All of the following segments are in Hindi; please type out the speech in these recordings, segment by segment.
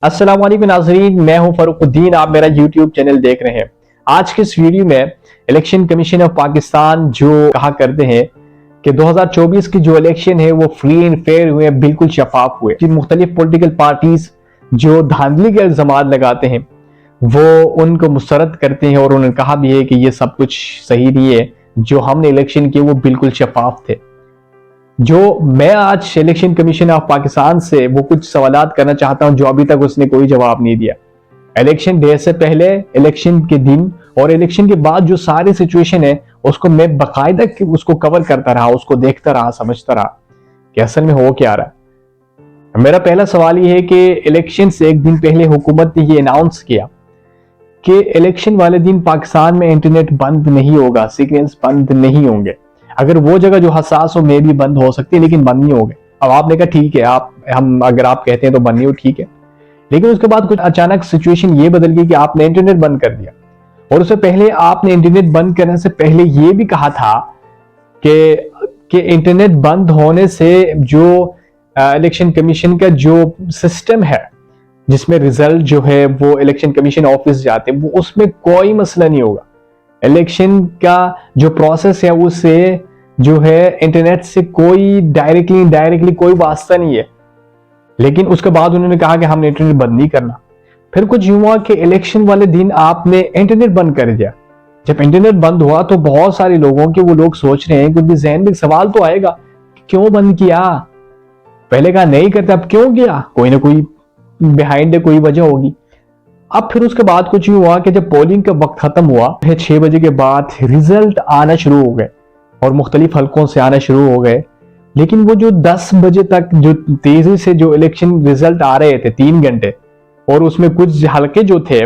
अस्सलाम वालेकुम नाज़रीन, मैं हूं फरुखुद्दीन। आप मेरा यूट्यूब चैनल देख रहे हैं। आज के इस वीडियो में इलेक्शन कमीशन ऑफ पाकिस्तान जो कहा करते हैं कि 2024 की जो इलेक्शन है वो फ्री एंड फेयर हुए, बिल्कुल शफाफ हुए। जिन मुख्तलिफ पॉलिटिकल पार्टीज जो धांधली के इल्जाम लगाते हैं वो उनको मुस्तरद करते हैं और उन्होंने कहा भी है कि ये सब कुछ सही नहीं है, जो हमने इलेक्शन किए वो बिल्कुल शफाफ थे। जो मैं आज इलेक्शन कमीशन ऑफ पाकिस्तान से वो कुछ सवालात करना चाहता हूं जो अभी तक उसने कोई जवाब नहीं दिया। इलेक्शन डे से पहले, इलेक्शन के दिन और इलेक्शन के बाद जो सारी सिचुएशन है उसको मैं बाकायदा उसको कवर करता रहा, उसको देखता रहा, समझता रहा कि असल में हो क्या रहा है। मेरा पहला सवाल ये है कि इलेक्शन से एक दिन पहले हुकूमत ने ये अनाउंस किया कि इलेक्शन वाले दिन पाकिस्तान में इंटरनेट बंद नहीं होगा, सिग्नल्स बंद नहीं होंगे। अगर वो जगह जो हसास हो मे भी बंद हो सकती है लेकिन बंद नहीं हो गए। अब आपने कहा ठीक है, अगर आप कहते हैं तो बंद नहीं हो, ठीक है। लेकिन उसके बाद कुछ अचानक सिचुएशन ये बदल गई कि आपने इंटरनेट बंद कर दिया। और उससे पहले आपने इंटरनेट बंद करने से पहले ये भी कहा था कि इंटरनेट बंद होने से जो इलेक्शन कमीशन का जो सिस्टम है जिसमें रिजल्ट जो है वो इलेक्शन कमीशन ऑफिस जाते हैं, वो उसमें कोई मसला नहीं होगा। इलेक्शन का जो प्रोसेस है उससे जो है इंटरनेट से कोई डायरेक्टली इनडायरेक्टली कोई वास्ता नहीं है। लेकिन उसके बाद उन्होंने कहा कि हमने इंटरनेट बंद नहीं करना। फिर कुछ यूं हुआ कि इलेक्शन वाले दिन आपने इंटरनेट बंद कर दिया। जब इंटरनेट बंद हुआ तो बहुत सारे लोगों के वो लोग सोच रहे हैं कि उनके जहन में सवाल तो आएगा क्यों बंद किया, पहले कहा नहीं करते अब क्यों किया, कोई ना कोई बिहाइंड कोई वजह होगी। अब फिर उसके बाद कुछ यूं हुआ कि जब पोलिंग का वक्त खत्म हुआ 6 बजे के बाद रिजल्ट आना शुरू हो गए और मुख्तलिफ हलकों से आना शुरू हो गए। लेकिन वो जो 10 बजे तक जो तेजी से जो इलेक्शन रिजल्ट आ रहे थे 3 घंटे, और उसमें कुछ हलके जो थे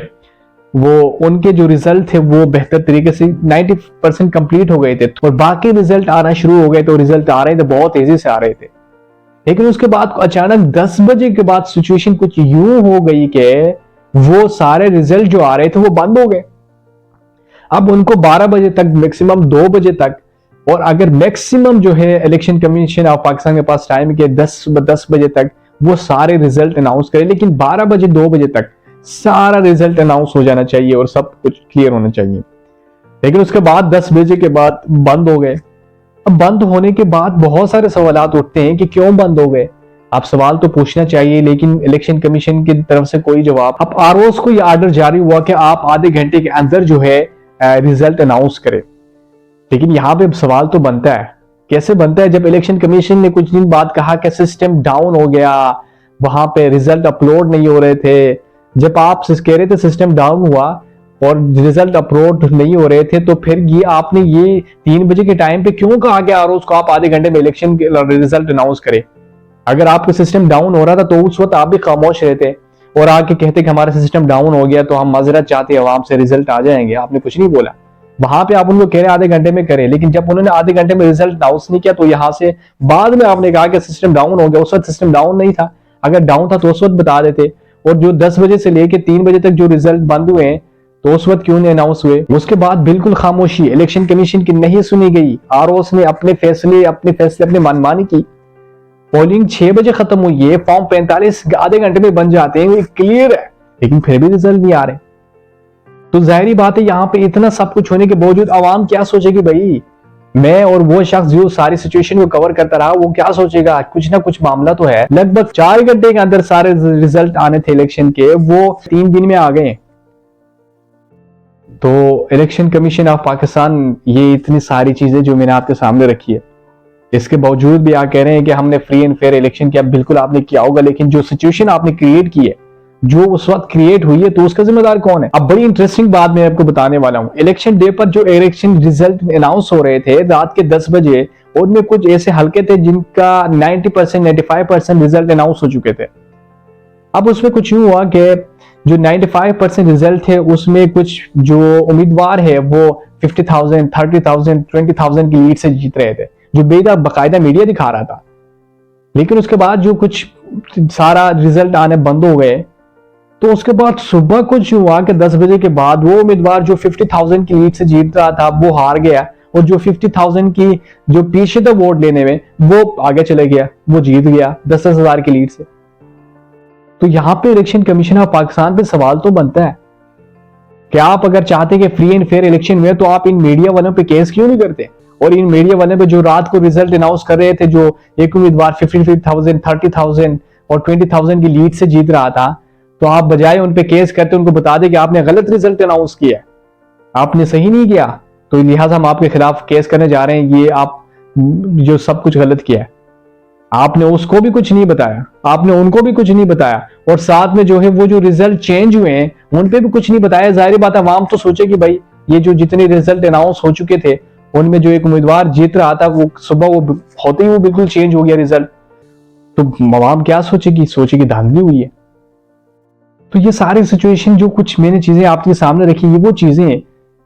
वो उनके जो रिजल्ट थे वो बेहतर तरीके से 90% कंप्लीट हो गए थे और बाकी रिजल्ट आना शुरू हो गए। तो रिजल्ट आ रहे थे, बहुत तेजी से आ रहे थे। लेकिन उसके बाद अचानक 10 बजे के बाद सिचुएशन कुछ यूं हो गई कि वो सारे रिजल्ट जो आ रहे थे वो बंद हो गए। अब उनको 12 बजे तक, मैक्सिमम 2 बजे तक, और अगर मैक्सिमम जो है इलेक्शन कमीशन ऑफ पाकिस्तान के पास टाइम के 10 बजे तक वो सारे रिजल्ट अनाउंस करें, लेकिन 12 बजे 2 बजे तक सारा रिजल्ट अनाउंस हो जाना चाहिए और सब कुछ क्लियर होना चाहिए। लेकिन उसके बाद 10 बजे के बाद बंद हो गए। अब बंद होने के बाद बहुत सारे सवालात उठते हैं कि क्यों बंद हो गए। आप सवाल तो पूछना चाहिए लेकिन इलेक्शन कमीशन की तरफ से कोई जवाब। अब आरओस को यह आर्डर जारी हुआ कि आप आधे घंटे के अंदर जो है रिजल्ट अनाउंस करें। लेकिन यहाँ पे सवाल तो बनता है, कैसे बनता है जब इलेक्शन कमीशन ने कुछ दिन बाद कहा कि सिस्टम डाउन हो गया, वहां पे रिजल्ट अपलोड नहीं हो रहे थे। जब आप कह रहे थे सिस्टम डाउन हुआ और रिजल्ट अपलोड नहीं हो रहे थे, तो फिर ये आपने ये 3 बजे के टाइम पे क्यों कहा कि आरओस को आप आधे घंटे में इलेक्शन रिजल्ट अनाउंस करें। अगर आपका सिस्टम डाउन हो रहा था तो उस वक्त आप भी खामोश रहते और आके कहते कि हमारा सिस्टम डाउन हो गया तो हम माजरत चाहते हैं अवाम से, रिजल्ट आ जाएंगे। आपने कुछ नहीं बोला। वहां पे आप उनको कह रहे आधे घंटे में करें, लेकिन जब उन्होंने आधे घंटे में रिजल्ट अनाउंस नहीं किया तो यहां से बाद में आपने कहा कि सिस्टम डाउन हो गया। उस वक्त सिस्टम डाउन नहीं था, अगर डाउन था तो उस वक्त बता देते। और जो 10 बजे से लेकर 3 बजे तक जो रिजल्ट बंद हुए हैं तो उस वक्त क्यों नहीं अनाउंस हुए। उसके बाद बिल्कुल खामोशी, इलेक्शन कमीशन की नहीं सुनी गई। आरओस ने अपने फैसले अपनी मनमानी की। पोलिंग 6 बजे खत्म हुई है, फॉर्म 45 आधे घंटे में बन जाते हैं, क्लियर है, लेकिन फिर भी रिजल्ट नहीं आ रहे। तो जाहिर बात है यहाँ पे इतना सब कुछ होने के बावजूद आवाम क्या सोचेगी भाई। मैं और वो शख्स जो सारी सिचुएशन को कवर करता रहा वो क्या सोचेगा, कुछ ना कुछ मामला तो है। लगभग 4 घंटे के अंदर सारे रिजल्ट आने थे इलेक्शन के, वो 3 दिन में आ गए। तो इलेक्शन कमीशन ऑफ पाकिस्तान ये इतनी सारी चीजें जो मैंने आपके सामने रखी है, इसके बावजूद भी आप कह रहे हैं कि हमने फ्री एंड फेयर इलेक्शन किया। बिल्कुल आपने किया होगा, लेकिन जो सिचुएशन आपने क्रिएट की है, जो उस वक्त क्रिएट हुई है, तो उसका जिम्मेदार कौन है। अब बड़ी इंटरेस्टिंग बात मैं आपको बताने वाला हूं। इलेक्शन डे पर जो इलेक्शन रिजल्ट अनाउंस हो रहे थे रात के 10 बजे, उनमें कुछ ऐसे हलके थे जिनका 90% 95% रिजल्ट अनाउंस हो चुके थे। अब उसमें कुछ यूं हुआ कि जो 95% रिजल्ट थे उसमें कुछ जो उम्मीदवार है वो 50,000 30,000 20,000 की लीड से जीत रहे थे, जो बाकायदा मीडिया दिखा रहा था। लेकिन उसके बाद जो कुछ सारा रिजल्ट आने बंद हो गए, तो उसके बाद सुबह कुछ हुआ कि 10 बजे के बाद वो उम्मीदवार जो 50,000 की लीड से जीत रहा था वो हार गया, और जो 50,000 की जो पीछे था वोट लेने में वो आगे चले गया, वो जीत गया 10,000 की लीड से। तो यहाँ पे इलेक्शन कमीशन ऑफ पाकिस्तान पे सवाल तो बनता है कि आप अगर चाहते कि फ्री एंड फेयर इलेक्शन हुए तो आप इन मीडिया वालों पे केस क्यों नहीं करते, और इन मीडिया वालों पे जो रात को रिजल्ट अनाउंस कर रहे थे, जो एक उम्मीदवार 55,000, 30,000 और 20,000 की लीड से जीत रहा था, तो आप बजाय उन पे केस करते उनको बता दें कि आपने गलत रिजल्ट अनाउंस किया, आपने सही नहीं किया, तो लिहाजा हम आपके खिलाफ केस करने जा रहे हैं, ये आप जो सब कुछ गलत किया है। आपने उसको भी कुछ नहीं बताया, आपने उनको भी कुछ नहीं बताया, और साथ में जो है वो जो रिजल्ट चेंज हुए हैं उन पे भी कुछ नहीं बताया। जाहिर बात है आवाम तो सोचे कि भाई ये जो जितने रिजल्ट अनाउंस हो चुके थे उनमें जो एक उम्मीदवार जीत रहा था वो सुबह वो होते ही वो बिल्कुल चेंज हो गया रिजल्ट, तो आवाम क्या सोचेगी धांधली हुई है। तो ये सारी सिचुएशन जो कुछ मैंने चीजें आपके सामने रखी, ये वो चीजें हैं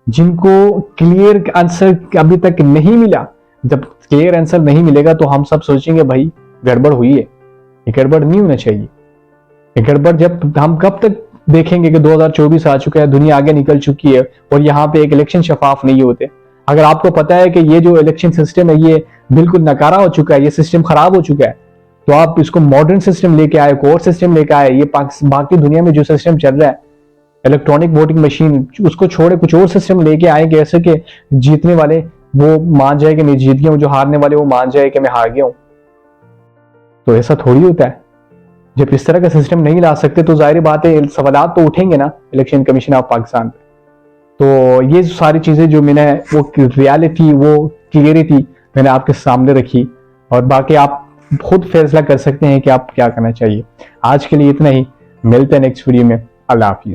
जिनको क्लियर आंसर अभी तक नहीं मिला। जब क्लियर आंसर नहीं मिलेगा तो हम सब सोचेंगे भाई गड़बड़ हुई है, ये गड़बड़ नहीं होना चाहिए। ये गड़बड़ जब हम कब तक देखेंगे कि 2024 आ चुका है, दुनिया आगे निकल चुकी है और यहाँ पे एक इलेक्शन शफाफ नहीं होते। अगर आपको पता है कि ये जो इलेक्शन सिस्टम है ये बिल्कुल नकारा हो चुका है, ये सिस्टम खराब हो चुका है, तो आप इसको मॉडर्न सिस्टम लेके आए, कोर सिस्टम लेके आए। ये बाकी दुनिया में जो सिस्टम चल रहा है इलेक्ट्रॉनिक वोटिंग मशीन, उसको छोड़े कुछ और सिस्टम लेके आए कि ऐसे कि जीतने वाले वो मान जाए कि मैं जीत गया हूं, जो हारने वाले वो मान जाए कि मैं हार गया हूं। तो ऐसा थोड़ी होता है। जब इस तरह का सिस्टम नहीं ला सकते तो जाहिर बात है सवालात तो उठेंगे ना इलेक्शन कमीशन ऑफ पाकिस्तान पे। तो ये सारी चीजें जो मैंने वो रियलिटी वो क्लियरिटी मैंने आपके सामने रखी, और बाकी आप खुद फैसला कर सकते हैं कि आप क्या करना चाहिए। आज के लिए इतना ही, मिलते हैं नेक्स्ट वीडियो में। अल्लाह हाफिज।